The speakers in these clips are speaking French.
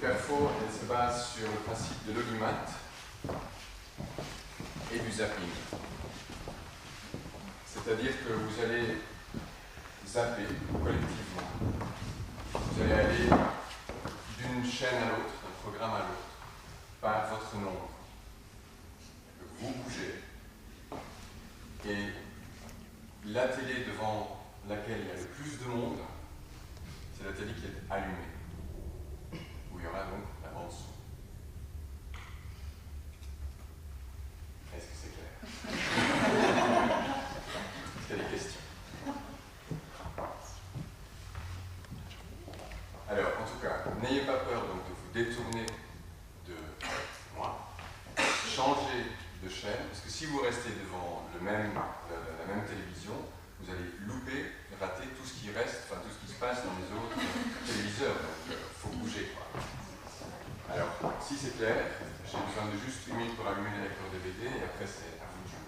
Carrefour, elle se base sur le principe de l'audimat et du zapping. C'est-à-dire que vous allez zapper collectivement. Vous allez aller d'une chaîne à l'autre, d'un programme à l'autre, par votre nombre. Vous bougez. Et la télé devant laquelle il y a le plus de monde, c'est la télé qui est allumée, où il y aura donc la bande son. Est-ce que c'est clair? Est-ce qu'il y a des questions? Alors, en tout cas, n'ayez pas peur donc de vous détourner de moi. Changez de chaîne, parce que si vous restez devant la même télévision, vous allez louper, rater tout ce qui reste, enfin tout ce qui se passe dans les autres téléviseurs. Donc, il faut bouger, quoi. Alors, si c'est clair, j'ai besoin de juste 1 minute pour allumer le lecteur DVD et après c'est à vous de jouer.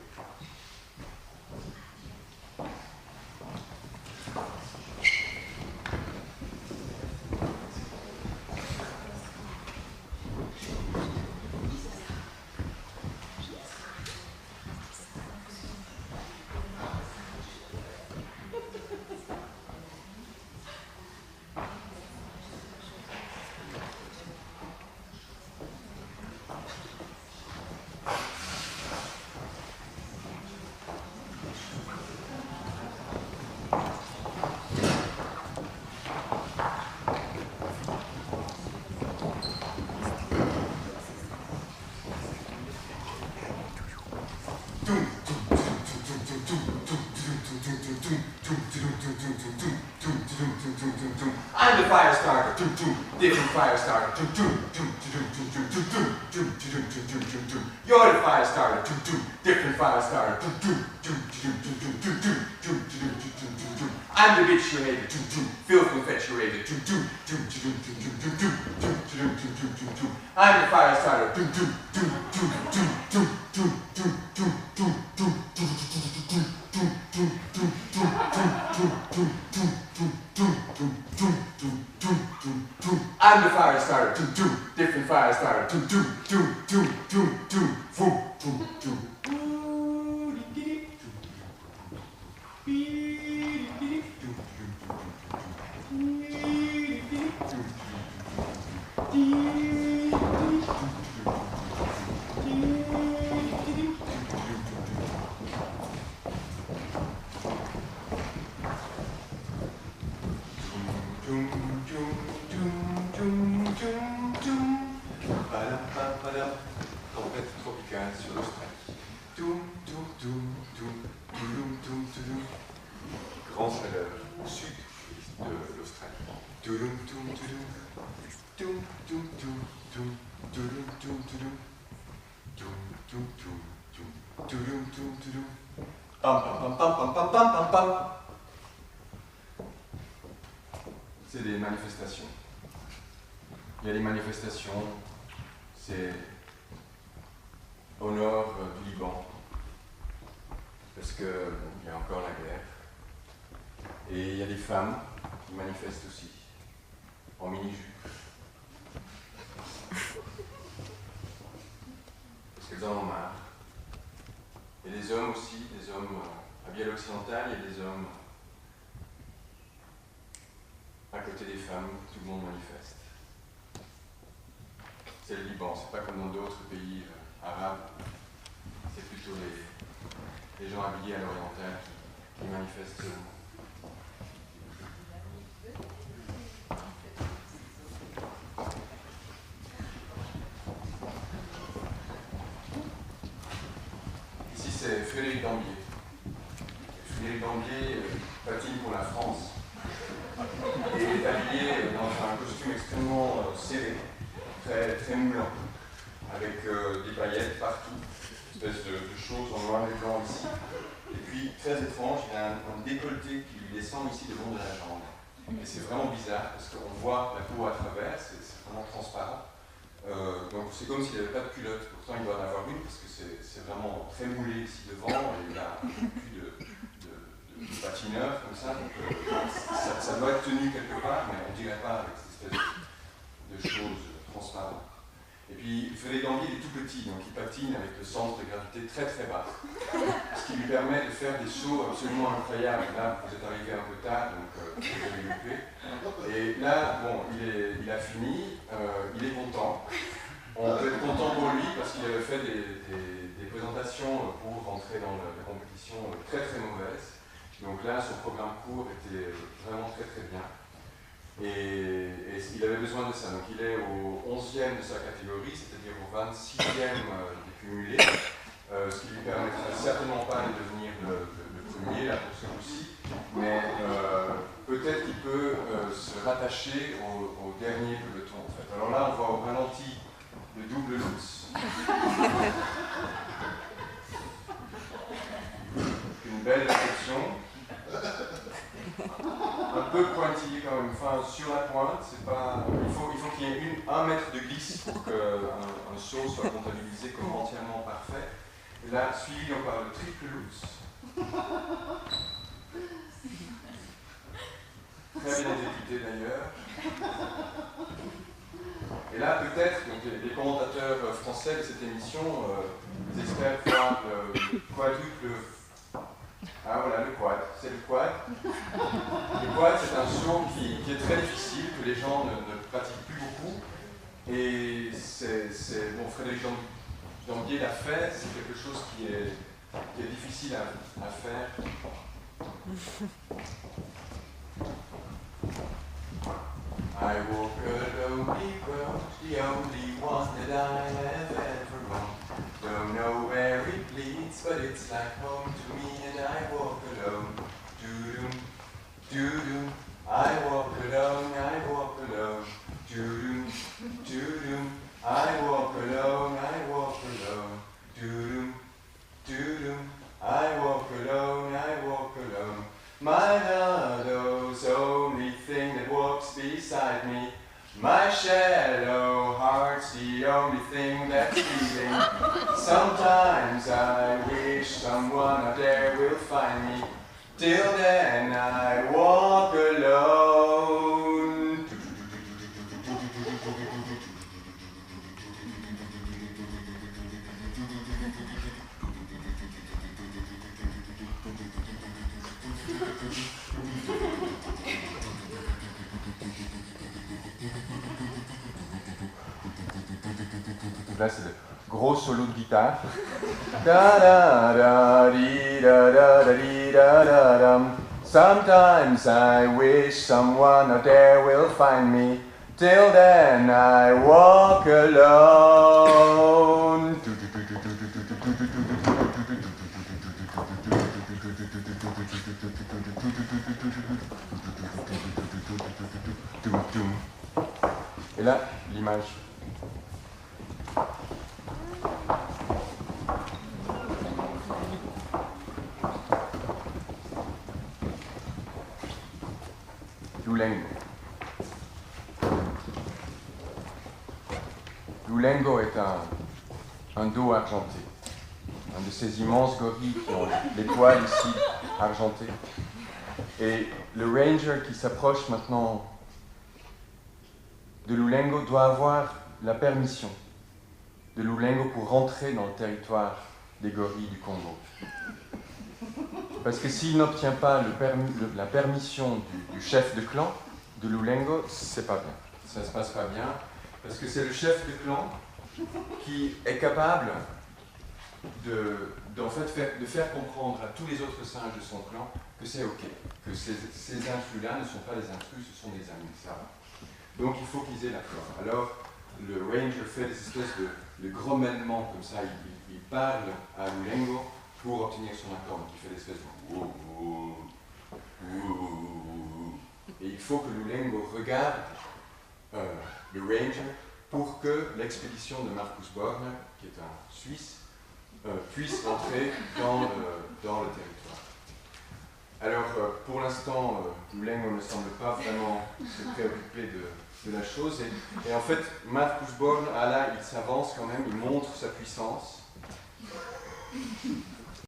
I'm the fire starter. Different fire starter. You're the fire starter. Different fire starter. I'm the bitch you hated. Filth infatuated. I'm the fire starter. I'm the fire starter. Different fire starter. Trompette tropicale sur l'Australie. Grande chaleur au sud de l'Australie. C'est des manifestations. Il y a des manifestations, c'est au nord du Liban, parce qu'il y a encore la guerre. Et il y a des femmes qui manifestent aussi, en mini-jupe. Parce qu'elles en ont marre. Et les hommes aussi, des hommes habillés à l'occidental, il y a des hommes à côté des femmes, tout le monde manifeste. C'est le Liban, c'est pas comme dans d'autres pays arabes, c'est plutôt les gens habillés à l'oriental qui manifestent seulement. Ici c'est Frédéric Dambier. Frédéric Dambier patine pour la France et est habillé dans un costume extrêmement serré, très moulant, avec des paillettes partout, une espèce de choses en noir et blanc ici. Et puis, très étrange, il a un décolleté qui lui descend ici le long de la jambe. Et c'est vraiment bizarre, parce qu'on voit la peau à travers, c'est vraiment transparent. Donc c'est comme s'il n'avait pas de culotte, pourtant il doit en avoir une, parce que c'est vraiment très moulé ici devant, et il a un cul de patineur, comme ça, donc ça doit être tenu quelque part, mais on ne dirait pas avec cette espèce de choses transparent. Et puis Frédéric Dambier est tout petit, donc il patine avec le centre de gravité très très bas, ce qui lui permet de faire des sauts absolument incroyables. Là, vous êtes arrivé un peu tard, donc vous avez loupé. Et là, bon, il a fini, il est content. On peut être content pour lui parce qu'il avait fait des présentations pour rentrer dans la compétition très très mauvaises. Donc là, son programme court était vraiment très très bien. Et il avait besoin de ça. Donc il est au 11e de sa catégorie, c'est-à-dire au 26e des cumulés, ce qui lui permettra certainement pas de devenir le premier là pour ce coup-ci, mais peut-être qu'il peut se rattacher au dernier peloton en fait. Alors là, on voit au ralenti le double Lutz. Une belle réflexion. Un peu pointillé quand même, enfin sur la pointe, c'est pas. Il faut qu'il y ait 1 mètre de glisse pour qu'un saut soit comptabilisé comme entièrement parfait. Et là, suivi donc par le triple Lutz. Très bien exécuté d'ailleurs. Et là, peut-être, les commentateurs français de cette émission, ils espèrent voir le quadruple. Ah voilà, le quad, c'est le quad. Le quad, c'est un saut qui est très difficile, que les gens ne pratiquent plus beaucoup. Et bon, Frédéric Dambier l'a fait, c'est quelque chose qui est difficile à faire. I walk a lonely road, the only one that I have ever known. Don't know where it leads, but it's like home to me, and I walk alone. Doo-doom, doo-doom. I walk alone, I walk alone. Doo-doom, doo-doom. I walk alone, I walk alone. Doo-doom, doo-doom. I walk alone, I walk alone. My shadow's only thing that walks beside me. My shallow heart's the only thing that's beating. Sometimes I wish someone out there will find me. Till then I walk alone. Là, c'est le gros solo de guitare. Sometimes I wish someone out there will find me. Till then I walk alone. Et là, l'image. Loulengo. Loulengo est un dos argenté, un de ces immenses gorilles qui ont les poils ici argentés. Et le ranger qui s'approche maintenant de Loulengo doit avoir la permission de Loulengo pour rentrer dans le territoire des gorilles du Congo. Parce que s'il n'obtient pas la permission du chef de clan de Loulengo, c'est pas bien. Ça se passe pas bien, parce que c'est le chef de clan qui est capable de faire comprendre à tous les autres singes de son clan que c'est ok, que ces intrus-là ne sont pas des intrus, ce sont des amis, ça va. Donc il faut qu'ils aient l'accord. Alors le ranger fait des espèces de grommellement comme ça, il parle à Loulengo pour obtenir son accord. Donc il fait des espèces de et il faut que Loulengo regarde le ranger pour que l'expédition de Marcus Born, qui est un Suisse, puisse entrer dans le territoire. Alors, pour l'instant, Loulengo ne semble pas vraiment se préoccuper de la chose. Et en fait, Marcus Born, là, il s'avance quand même, il montre sa puissance.